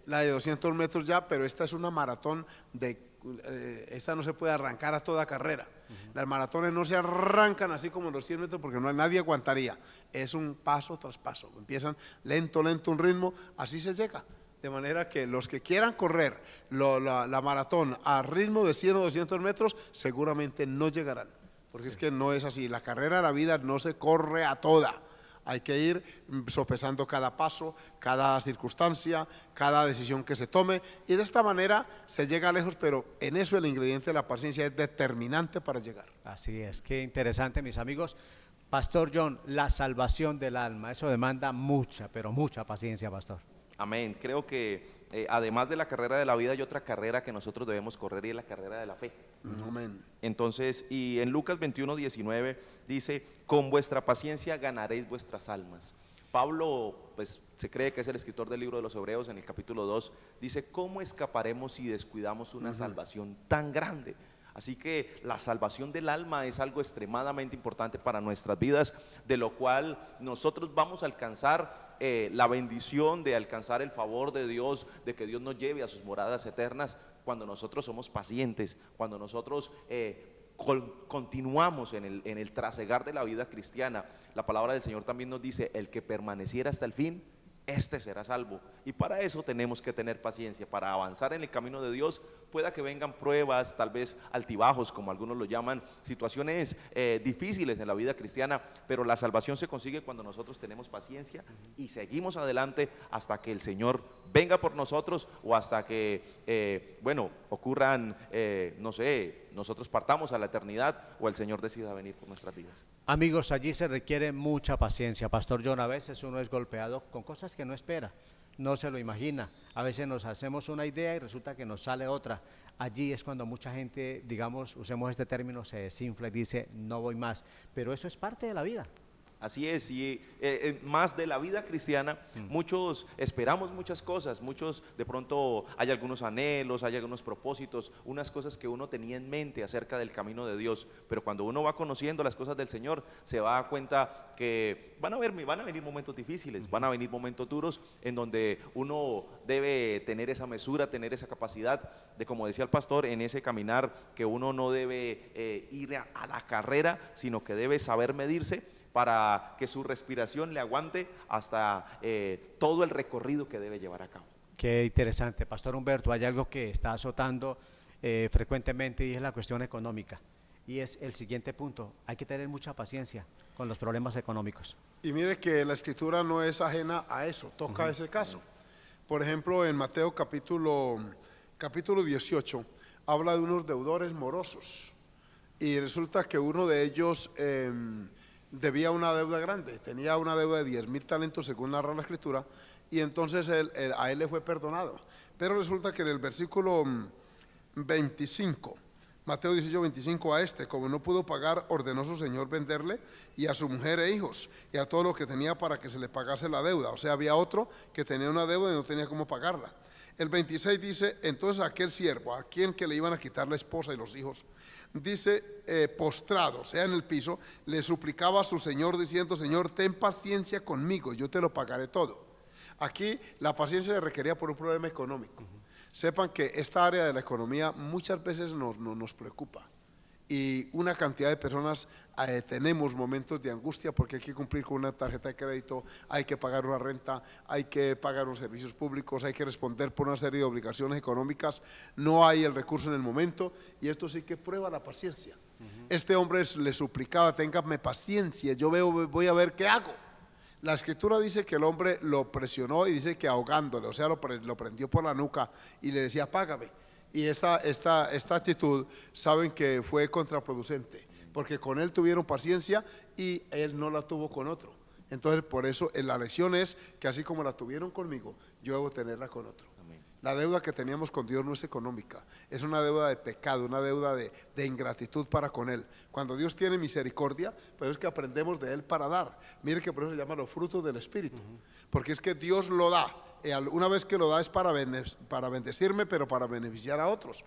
La de 200 metros ya, pero esta es una maratón esta no se puede arrancar a toda carrera. Las maratones no se arrancan así como los 100 metros, porque nadie aguantaría. Es un paso tras paso, empiezan lento un ritmo, así se llega. De manera que los que quieran correr la maratón a ritmo de 100 o 200 metros seguramente no llegarán, porque es que no es así. La carrera de la vida no se corre a toda. Hay que ir sopesando cada paso, cada circunstancia, cada decisión que se tome, y de esta manera se llega lejos, pero en eso el ingrediente de la paciencia es determinante para llegar. Así es, qué interesante, mis amigos. Pastor John, la salvación del alma, eso demanda mucha, pero mucha paciencia, pastor. Amén. Creo que además de la carrera de la vida hay otra carrera que nosotros debemos correr, y es la carrera de la fe. Amén. Entonces, y en Lucas 21:19 dice: con vuestra paciencia ganaréis vuestras almas. Pablo, pues se cree que es el escritor del libro de los Hebreos, en el capítulo 2, dice: ¿cómo escaparemos si descuidamos una salvación tan grande? Así que la salvación del alma es algo extremadamente importante para nuestras vidas, de lo cual nosotros vamos a alcanzar la bendición de alcanzar el favor de Dios, de que Dios nos lleve a sus moradas eternas, cuando nosotros somos pacientes, cuando nosotros continuamos en el trasegar de la vida cristiana. La palabra del Señor también nos dice: el que permaneciera hasta el fin, este será salvo. Y para eso tenemos que tener paciencia, para avanzar en el camino de Dios. Pueda que vengan pruebas, tal vez altibajos, como algunos lo llaman, situaciones difíciles en la vida cristiana, pero la salvación se consigue cuando nosotros tenemos paciencia y seguimos adelante hasta que el Señor venga por nosotros, o hasta que ocurran, no sé, nosotros partamos a la eternidad, o el Señor decida venir por nuestras vidas. Amigos, allí se requiere mucha paciencia, Pastor John. A veces uno es golpeado con cosas que no espera, no se lo imagina. A veces nos hacemos una idea y resulta que nos sale otra. Allí es cuando mucha gente, digamos, usemos este término, se desinfla y dice: no voy más. Pero eso es parte de la vida. Así es, y más de la vida cristiana, muchos esperamos muchas cosas, muchos de pronto hay algunos anhelos, hay algunos propósitos, unas cosas que uno tenía en mente acerca del camino de Dios, pero cuando uno va conociendo las cosas del Señor, se va a dar cuenta que van a venir momentos difíciles, van a venir momentos duros, en donde uno debe tener esa mesura, tener esa capacidad de, como decía el pastor, en ese caminar, que uno no debe ir a la carrera, sino que debe saber medirse, para que su respiración le aguante hasta todo el recorrido que debe llevar a cabo. Qué interesante, Pastor Humberto. Hay algo que está azotando frecuentemente, y es la cuestión económica, y es el siguiente punto: hay que tener mucha paciencia con los problemas económicos. Y mire que la escritura no es ajena a eso, toca ese caso. Por ejemplo, en Mateo capítulo 18 habla de unos deudores morosos, y resulta que uno de ellos debía una deuda grande, tenía una deuda de 10.000 talentos según narra la escritura, y entonces a él le fue perdonado. Pero resulta que en el versículo 25, Mateo 18, 25, a este, como no pudo pagar, ordenó su señor venderle y a su mujer e hijos y a todo lo que tenía para que se le pagase la deuda. O sea, había otro que tenía una deuda y no tenía cómo pagarla. El 26 dice, entonces aquel siervo, a quien que le iban a quitar la esposa y los hijos, dice, postrado, o sea, en el piso, le suplicaba a su señor diciendo, Señor, ten paciencia conmigo, yo te lo pagaré todo. Aquí la paciencia se requería por un problema económico. Sepan que esta área de la economía muchas veces nos preocupa, y una cantidad de personas tenemos momentos de angustia porque hay que cumplir con una tarjeta de crédito, hay que pagar una renta, hay que pagar los servicios públicos, hay que responder por una serie de obligaciones económicas, no hay el recurso en el momento, y esto sí que prueba la paciencia. Este hombre le suplicaba, téngame paciencia, voy a ver qué hago. La escritura dice que el hombre lo presionó y dice que ahogándole, o sea, lo prendió por la nuca y le decía, págame. Y esta actitud, saben que fue contraproducente, porque con él tuvieron paciencia y él no la tuvo con otro. Entonces, por eso la lección es que así como la tuvieron conmigo, yo debo tenerla con otro. Amén. La deuda que teníamos con Dios no es económica, es una deuda de pecado, una deuda de ingratitud para con Él. Cuando Dios tiene misericordia, pues es que aprendemos de Él para dar. Mire que por eso se llama los frutos del Espíritu, porque es que Dios lo da. Una vez que lo da es para bendecirme, pero para beneficiar a otros.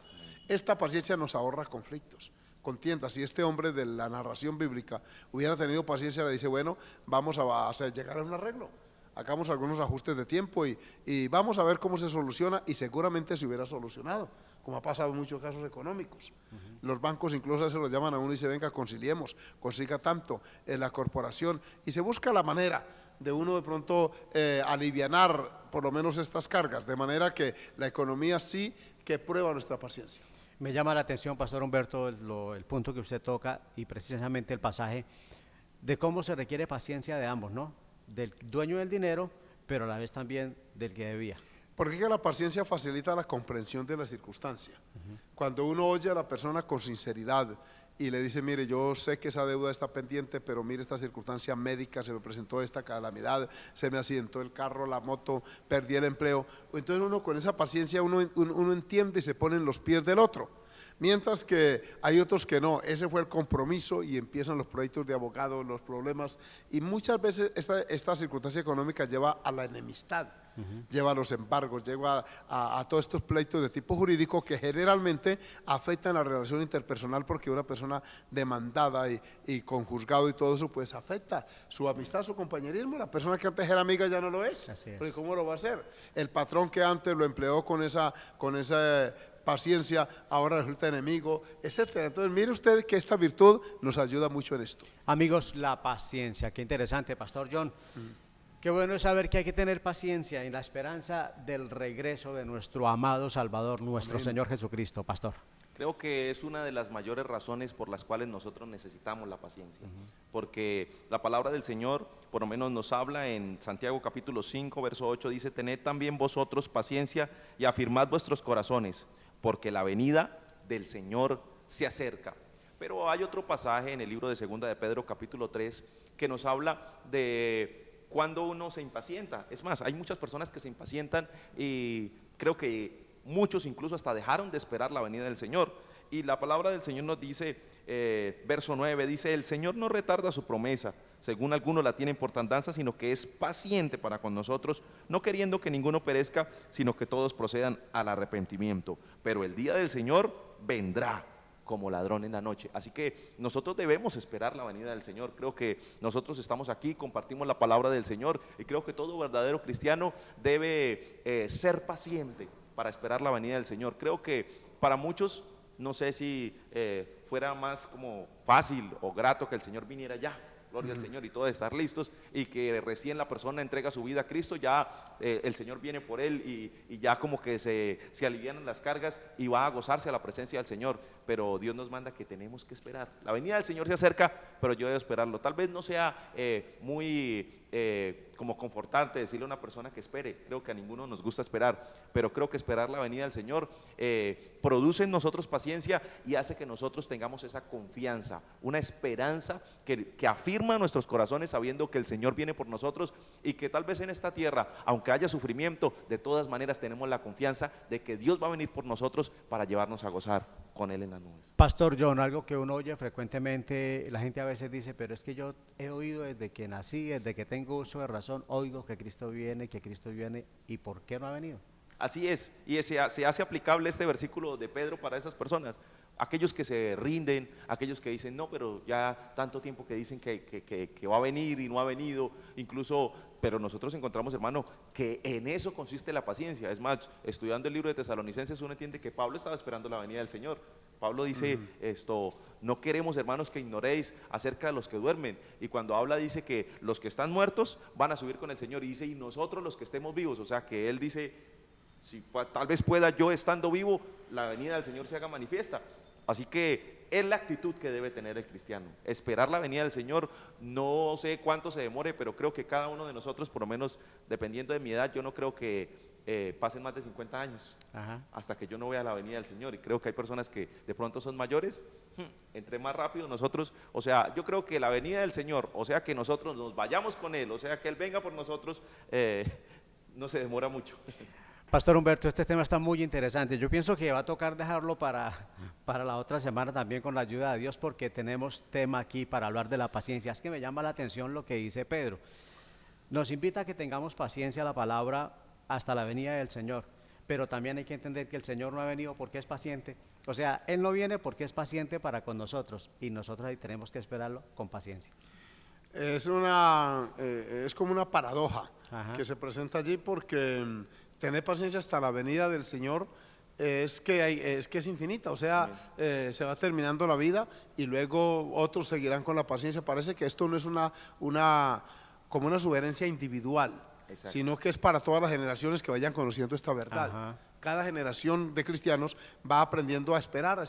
Esta paciencia nos ahorra conflictos, contiendas. Si este hombre de la narración bíblica hubiera tenido paciencia, le dice, bueno, vamos a llegar a un arreglo, hagamos algunos ajustes de tiempo y vamos a ver cómo se soluciona, y seguramente se hubiera solucionado, como ha pasado en muchos casos económicos. Los bancos incluso se lo llaman a uno y dice, venga, conciliemos, consiga tanto en la corporación, y se busca la manera de uno de pronto alivianar por lo menos estas cargas, de manera que la economía sí que prueba nuestra paciencia. Me llama la atención, Pastor Humberto, el punto que usted toca y precisamente el pasaje de cómo se requiere paciencia de ambos, ¿no? Del dueño del dinero, pero a la vez también del que debía. Porque la paciencia facilita la comprensión de la circunstancia. Cuando uno oye a la persona con sinceridad y le dice, mire, yo sé que esa deuda está pendiente, pero mire esta circunstancia médica, se me presentó esta calamidad, se me accidentó el carro, la moto, perdí el empleo. Entonces uno con esa paciencia uno entiende y se pone en los pies del otro. Mientras que hay otros que no, ese fue el compromiso y empiezan los proyectos de abogado, los problemas, y muchas veces esta circunstancia económica lleva a la enemistad, lleva a los embargos, lleva a todos estos pleitos de tipo jurídico que generalmente afectan la relación interpersonal, porque una persona demandada y con juzgado y todo eso, pues afecta su amistad, su compañerismo. La persona que antes era amiga ya no lo es, Así es. porque ¿cómo lo va a hacer? El patrón que antes lo empleó con esa paciencia, ahora resulta enemigo, etcétera. Entonces mire usted que esta virtud nos ayuda mucho en esto. Amigos, la paciencia, qué interesante, Pastor John. Qué bueno es saber que hay que tener paciencia en la esperanza del regreso de nuestro amado Salvador, nuestro Señor Jesucristo, Pastor. Creo que es una de las mayores razones por las cuales nosotros necesitamos la paciencia, porque la palabra del Señor por lo menos nos habla en Santiago capítulo 5, verso 8, dice, tened también vosotros paciencia y afirmad vuestros corazones, porque la venida del Señor se acerca. Pero hay otro pasaje en el libro de Segunda de Pedro capítulo 3 que nos habla de cuando uno se impacienta. Es más, hay muchas personas que se impacientan y creo que muchos incluso hasta dejaron de esperar la venida del Señor. Y la palabra del Señor nos dice, verso 9, dice, el Señor no retarda su promesa, según algunos la tienen por tardanza, sino que es paciente para con nosotros, no queriendo que ninguno perezca, sino que todos procedan al arrepentimiento. Pero el día del Señor vendrá como ladrón en la noche. Así que nosotros debemos esperar la venida del Señor. Creo que nosotros estamos aquí, compartimos la palabra del Señor, y creo que todo verdadero cristiano debe ser paciente para esperar la venida del Señor. Creo que para muchos, no sé si fuera más como fácil o grato que el Señor viniera ya, gloria al Señor, y todos estar listos, y que recién la persona entrega su vida a Cristo, ya el Señor viene por él y ya como que se alivianan las cargas y va a gozarse a la presencia del Señor. Pero Dios nos manda que tenemos que esperar. La venida del Señor se acerca, pero yo debo esperarlo. Tal vez no sea muy como confortante, decirle a una persona que espere. Creo que a ninguno nos gusta esperar, pero creo que esperar la venida del Señor produce en nosotros paciencia y hace que nosotros tengamos esa confianza, una esperanza que afirma nuestros corazones sabiendo que el Señor viene por nosotros y que tal vez en esta tierra, aunque haya sufrimiento, de todas maneras tenemos la confianza de que Dios va a venir por nosotros para llevarnos a gozar con Él en las nubes. Pastor John, algo que uno oye frecuentemente, la gente a veces dice, pero es que yo he oído desde que nací, desde que tengo uso de razón, oigo que Cristo viene, ¿y por qué no ha venido? Así es, y se hace aplicable este versículo de Pedro para esas personas, aquellos que se rinden, aquellos que dicen, no, pero ya tanto tiempo que dicen que va a venir y no ha venido, incluso, pero nosotros encontramos, hermano, que en eso consiste la paciencia. Es más, estudiando el libro de Tesalonicenses uno entiende que Pablo estaba esperando la venida del Señor. Pablo dice no queremos, hermanos, que ignoréis acerca de los que duermen, y cuando habla dice que los que están muertos van a subir con el Señor, y dice, y nosotros los que estemos vivos, o sea que él dice, si tal vez pueda yo estando vivo, la venida del Señor se haga manifiesta. Así que es la actitud que debe tener el cristiano, esperar la venida del Señor. No sé cuánto se demore, pero creo que cada uno de nosotros, por lo menos dependiendo de mi edad, yo no creo que pasen más de 50 años hasta que yo no vea la venida del Señor, y creo que hay personas que de pronto son mayores, entre más rápido nosotros, o sea, yo creo que la venida del Señor, o sea que nosotros nos vayamos con Él, o sea que Él venga por nosotros, no se demora mucho. Pastor Humberto, este tema está muy interesante. Yo pienso que va a tocar dejarlo para la otra semana también con la ayuda de Dios, porque tenemos tema aquí para hablar de la paciencia. Es que me llama la atención lo que dice Pedro. Nos invita a que tengamos paciencia a la palabra hasta la venida del Señor, pero también hay que entender que el Señor no ha venido porque es paciente. O sea, Él no viene porque es paciente para con nosotros, y nosotros ahí tenemos que esperarlo con paciencia. Es como una paradoja que se presenta allí, porque tener paciencia hasta la venida del Señor es que es infinita, o sea, se va terminando la vida y luego otros seguirán con la paciencia. Parece que esto no es como una sugerencia individual, sino que es para todas las generaciones que vayan conociendo esta verdad. Cada generación de cristianos va aprendiendo a esperar.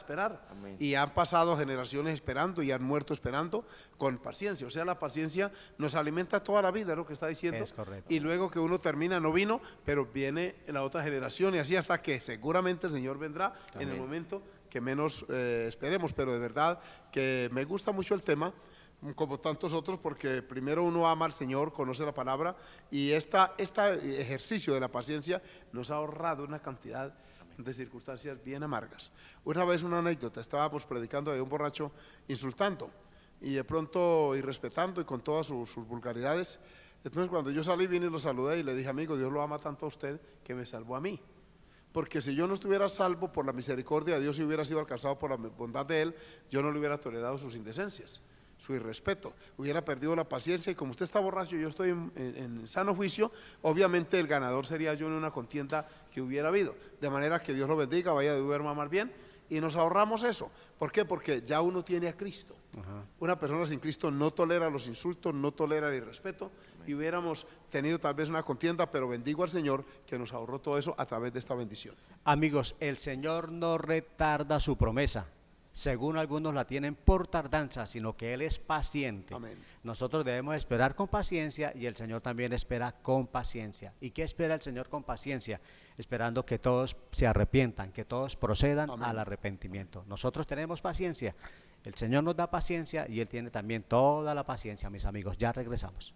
Amén. Y han pasado generaciones esperando y han muerto esperando con paciencia. O sea, la paciencia nos alimenta toda la vida, es lo que está diciendo. Es correcto. Y luego que uno termina, no vino, pero viene la otra generación, y así hasta que seguramente el Señor vendrá. Amén. En el momento que menos esperemos. Pero de verdad que me gusta mucho el tema, como tantos otros, porque primero uno ama al Señor, conoce la palabra, y este ejercicio de la paciencia nos ha ahorrado una cantidad de circunstancias bien amargas. Una vez, una anécdota, estábamos predicando de un borracho insultando y de pronto irrespetando y con todas sus vulgaridades. Entonces cuando yo salí, vine y lo saludé y le dije, amigo, Dios lo ama tanto a usted que me salvó a mí. Porque si yo no estuviera salvo por la misericordia de Dios y hubiera sido alcanzado por la bondad de Él, yo no le hubiera tolerado sus indecencias, su irrespeto, hubiera perdido la paciencia, y como usted está borracho y yo estoy en sano juicio, obviamente el ganador sería yo en una contienda que hubiera habido. De manera que Dios lo bendiga, vaya de duerma más bien, y nos ahorramos eso. ¿Por qué? Porque ya uno tiene a Cristo. Una persona sin Cristo no tolera los insultos, no tolera el irrespeto, y hubiéramos tenido tal vez una contienda, pero bendigo al Señor que nos ahorró todo eso a través de esta bendición. Amigos, el Señor no retarda su promesa, según algunos la tienen por tardanza, sino que Él es paciente. Amén. Nosotros debemos esperar con paciencia, y el Señor también espera con paciencia. ¿Y qué espera el Señor con paciencia? Esperando que todos se arrepientan, que todos procedan Amén. al arrepentimiento. Nosotros tenemos paciencia, el Señor nos da paciencia y Él tiene también toda la paciencia, mis amigos. Ya regresamos.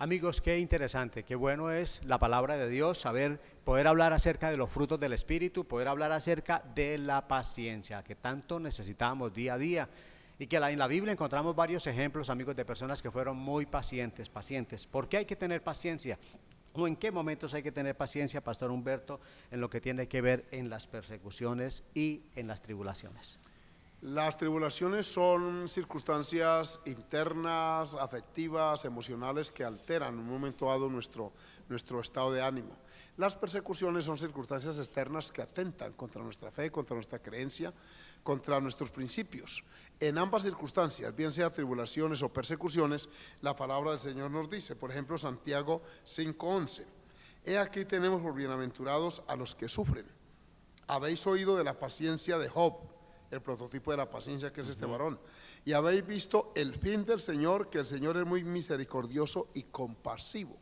Amigos, qué interesante, qué bueno es la palabra de Dios, poder hablar acerca de los frutos del Espíritu, poder hablar acerca de la paciencia que tanto necesitamos día a día. Y que en la Biblia encontramos varios ejemplos, amigos, de personas que fueron muy pacientes. ¿Por qué hay que tener paciencia? ¿O en qué momentos hay que tener paciencia, Pastor Humberto, en lo que tiene que ver en las persecuciones y en las tribulaciones? Las tribulaciones son circunstancias internas, afectivas, emocionales que alteran en un momento dado nuestro estado de ánimo. Las persecuciones son circunstancias externas que atentan contra nuestra fe, contra nuestra creencia, contra nuestros principios. En ambas circunstancias, bien sea tribulaciones o persecuciones, la palabra del Señor nos dice, por ejemplo, Santiago 5:11, he aquí tenemos por bienaventurados a los que sufren. Habéis oído de la paciencia de Job, el prototipo de la paciencia que es este varón, y habéis visto el fin del Señor, que el Señor es muy misericordioso y compasivo.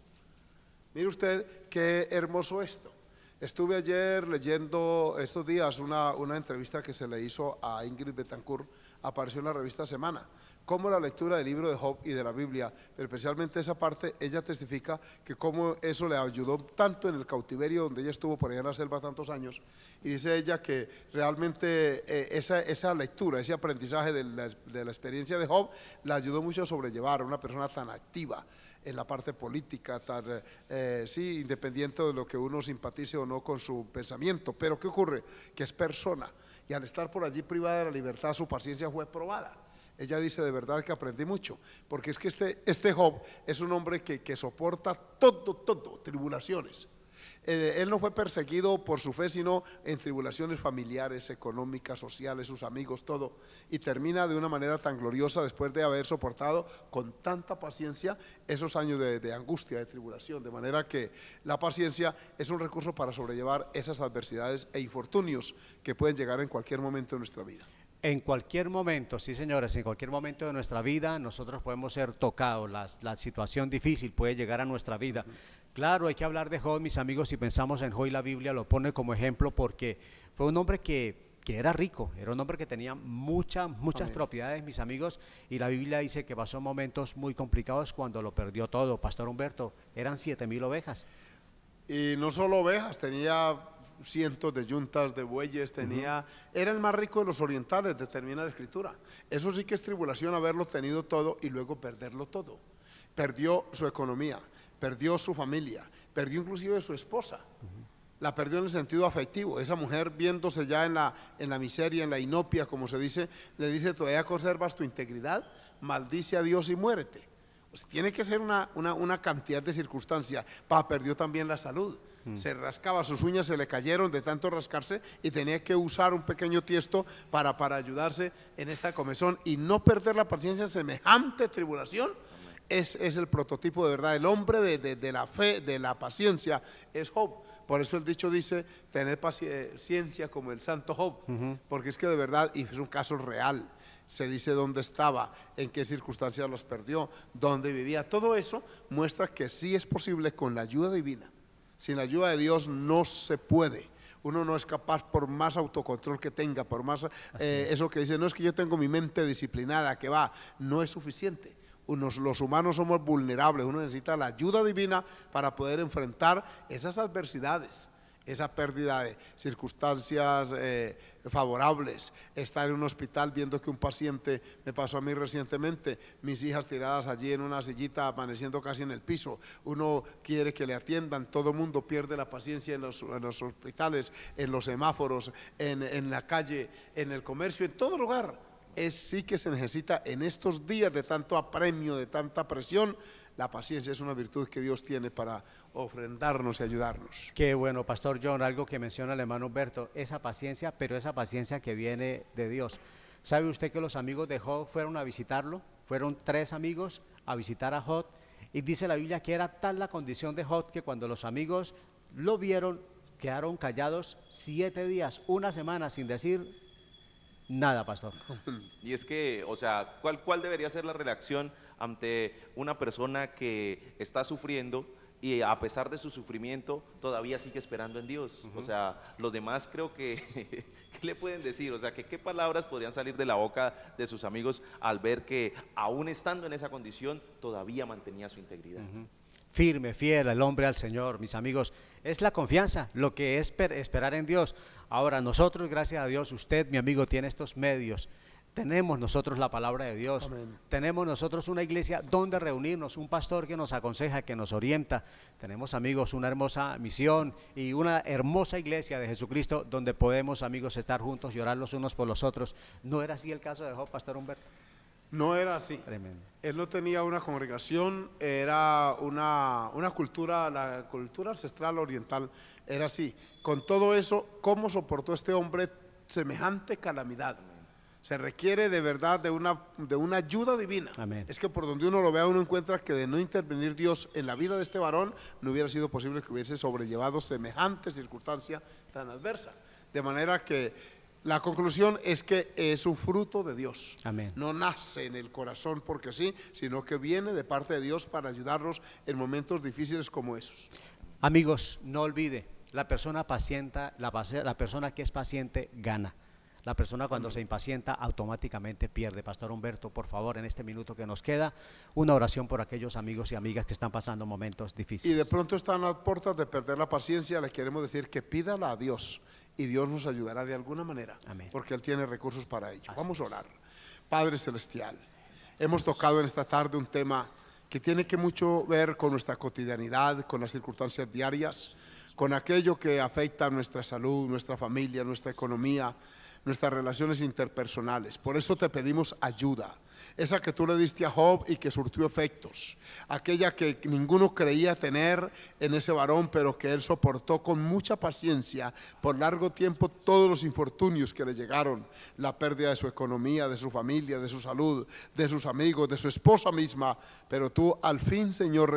Mire usted qué hermoso esto. Estuve ayer leyendo estos días una entrevista que se le hizo a Ingrid Betancourt, apareció en la revista Semana, cómo la lectura del libro de Job y de la Biblia, pero especialmente esa parte, ella testifica que cómo eso le ayudó tanto en el cautiverio donde ella estuvo por allá en la selva tantos años, y dice ella que realmente esa lectura, ese aprendizaje de la experiencia de Job, la ayudó mucho a sobrellevar a una persona tan activa en la parte política, sí, independiente de lo que uno simpatice o no con su pensamiento. Pero ¿qué ocurre? Que es persona, y al estar por allí privada de la libertad, su paciencia fue probada. Ella dice, de verdad que aprendí mucho, porque es que este Job es un hombre que soporta todo, tribulaciones. Él no fue perseguido por su fe, sino en tribulaciones familiares, económicas, sociales, sus amigos, todo, y termina de una manera tan gloriosa después de haber soportado con tanta paciencia esos años de angustia, de tribulación, de manera que la paciencia es un recurso para sobrellevar esas adversidades e infortunios que pueden llegar en cualquier momento de nuestra vida. En cualquier momento, sí señores, en cualquier momento de nuestra vida nosotros podemos ser tocados, la situación difícil puede llegar a nuestra vida. Claro, hay que hablar de Job, mis amigos, si pensamos en Job y la Biblia lo pone como ejemplo porque fue un hombre que era rico, era un hombre que tenía muchas Amén. propiedades, mis amigos, y la Biblia dice que pasó momentos muy complicados cuando lo perdió todo. Pastor Humberto, eran 7,000 ovejas. Y no solo ovejas, tenía cientos de yuntas de bueyes, era el más rico de los orientales, determina la escritura. Eso sí que es tribulación, haberlo tenido todo y luego perderlo todo. Perdió su economía, perdió su familia, perdió inclusive su esposa. La perdió en el sentido afectivo. Esa mujer, viéndose ya en la miseria, en la inopia, como se dice, le dice, todavía conservas tu integridad, maldice a Dios y muérete. O sea, tiene que ser una cantidad de circunstancias. Perdió también la salud. Se rascaba, sus uñas se le cayeron de tanto rascarse y tenía que usar un pequeño tiesto para ayudarse en esta comezón, y no perder la paciencia en semejante tribulación. Es el prototipo de verdad, el hombre de la fe, de la paciencia es Job. Por eso el dicho dice, tener paciencia como el santo Job, porque es que de verdad, y es un caso real, se dice dónde estaba, en qué circunstancias las perdió, dónde vivía. Todo eso muestra que sí es posible con la ayuda divina. Sin la ayuda de Dios no se puede. Uno no es capaz, por más autocontrol que tenga, por más eso que dice, no es que yo tengo mi mente disciplinada, que va, no es suficiente. Los humanos somos vulnerables, uno necesita la ayuda divina para poder enfrentar esas adversidades, esa pérdida de circunstancias favorables, estar en un hospital viendo que un paciente, me pasó a mí recientemente, mis hijas tiradas allí en una sillita amaneciendo casi en el piso, uno quiere que le atiendan, todo el mundo pierde la paciencia en los hospitales, en los semáforos, en la calle, en el comercio, en todo lugar. Sí que se necesita en estos días de tanto apremio, de tanta presión. La paciencia es una virtud que Dios tiene para ofrendarnos y ayudarnos. Qué bueno, Pastor John, algo que menciona el hermano Humberto, esa paciencia, pero esa paciencia que viene de Dios. ¿Sabe usted que los amigos de Job fueron a visitarlo? Fueron 3 amigos a visitar a Job, y dice la Biblia que era tal la condición de Job que cuando los amigos lo vieron, quedaron callados 7 días, una semana sin decir nada, pastor. Y es que, o sea, ¿cuál debería ser la reacción ante una persona que está sufriendo y a pesar de su sufrimiento todavía sigue esperando en Dios? O sea, los demás creo que, ¿qué le pueden decir? O sea, ¿qué palabras podrían salir de la boca de sus amigos al ver que aún estando en esa condición todavía mantenía su integridad? firme, fiel, el hombre al Señor, mis amigos. Es la confianza, lo que es esperar en Dios. Ahora nosotros, gracias a Dios, usted, mi amigo, tiene estos medios. Tenemos nosotros la palabra de Dios. Amén. Tenemos nosotros una iglesia donde reunirnos, un pastor que nos aconseja, que nos orienta. Tenemos, amigos, una hermosa misión y una hermosa iglesia de Jesucristo donde podemos, amigos, estar juntos y orar los unos por los otros. ¿No era así el caso de Job, Pastor Humberto? No era así. Tremendo. Él no tenía una congregación, era una cultura, la cultura ancestral oriental era así. Con todo eso, ¿cómo soportó este hombre semejante calamidad? Se requiere de verdad de una ayuda divina. Amén. Es que por donde uno lo vea, uno encuentra que de no intervenir Dios en la vida de este varón, no hubiera sido posible que hubiese sobrellevado semejante circunstancia tan adversa. De manera que la conclusión es que es un fruto de Dios. Amén. No nace en el corazón porque sí, sino que viene de parte de Dios para ayudarnos en momentos difíciles como esos. Amigos, no olvide, la persona paciente, la persona que es paciente gana. La persona cuando se impacienta automáticamente pierde. Pastor Humberto, por favor, en este minuto que nos queda, una oración por aquellos amigos y amigas que están pasando momentos Y difíciles. de pronto están a puertas de perder la paciencia, le queremos decir que pídala a Dios y Dios nos ayudará de alguna manera. Amén. Porque Él tiene recursos para ello. Así Vamos a es. orar. Padre Celestial, hemos tocado en esta tarde un tema que tiene que mucho ver con nuestra cotidianidad, con las circunstancias diarias, con aquello que afecta nuestra salud, nuestra familia, nuestra economía, nuestras relaciones interpersonales. Por eso te pedimos ayuda, esa que tú le diste a Job y que surtió efectos, aquella que ninguno creía tener en ese varón, pero que él soportó con mucha paciencia por largo tiempo todos los infortunios que le llegaron, la pérdida de su economía, de su familia, de su salud, de sus amigos, de su esposa misma, pero tú al fin, Señor,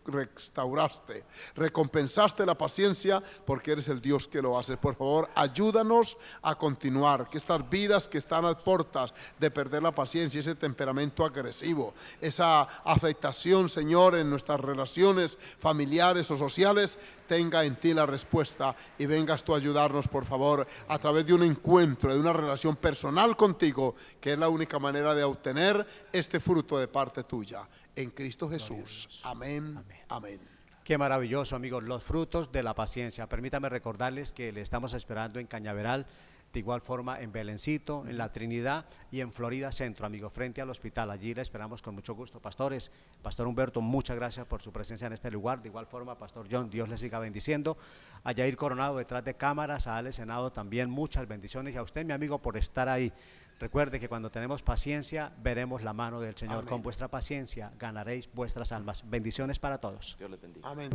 restauraste, recompensaste la paciencia porque eres el Dios que lo hace. Por favor, ayúdanos a continuar, que estas vidas que están a puertas de perder la paciencia, ese temperamento agresivo, esa afectación, Señor, en nuestras relaciones familiares o sociales, tenga en ti la respuesta y vengas tú a ayudarnos, por favor, a través de un encuentro, de una relación personal contigo, que es la única manera de obtener este fruto de parte tuya. En Cristo Jesús. Amén. Amén. Qué maravilloso, amigos, los frutos de la paciencia. Permítame recordarles que le estamos esperando en Cañaveral, de igual forma en Belencito, en La Trinidad y en Florida Centro, amigos, frente al hospital. Allí le esperamos con mucho gusto. Pastores, Pastor Humberto, muchas gracias por su presencia en este lugar. De igual forma, Pastor John, Dios les siga bendiciendo. A Yair Coronado detrás de cámaras, a Ale Senado también, muchas bendiciones. Y a usted, mi amigo, por estar ahí. Recuerde que cuando tenemos paciencia, veremos la mano del Señor. Amén. Con vuestra paciencia ganaréis vuestras almas. Bendiciones para todos. Dios les bendiga. Amén.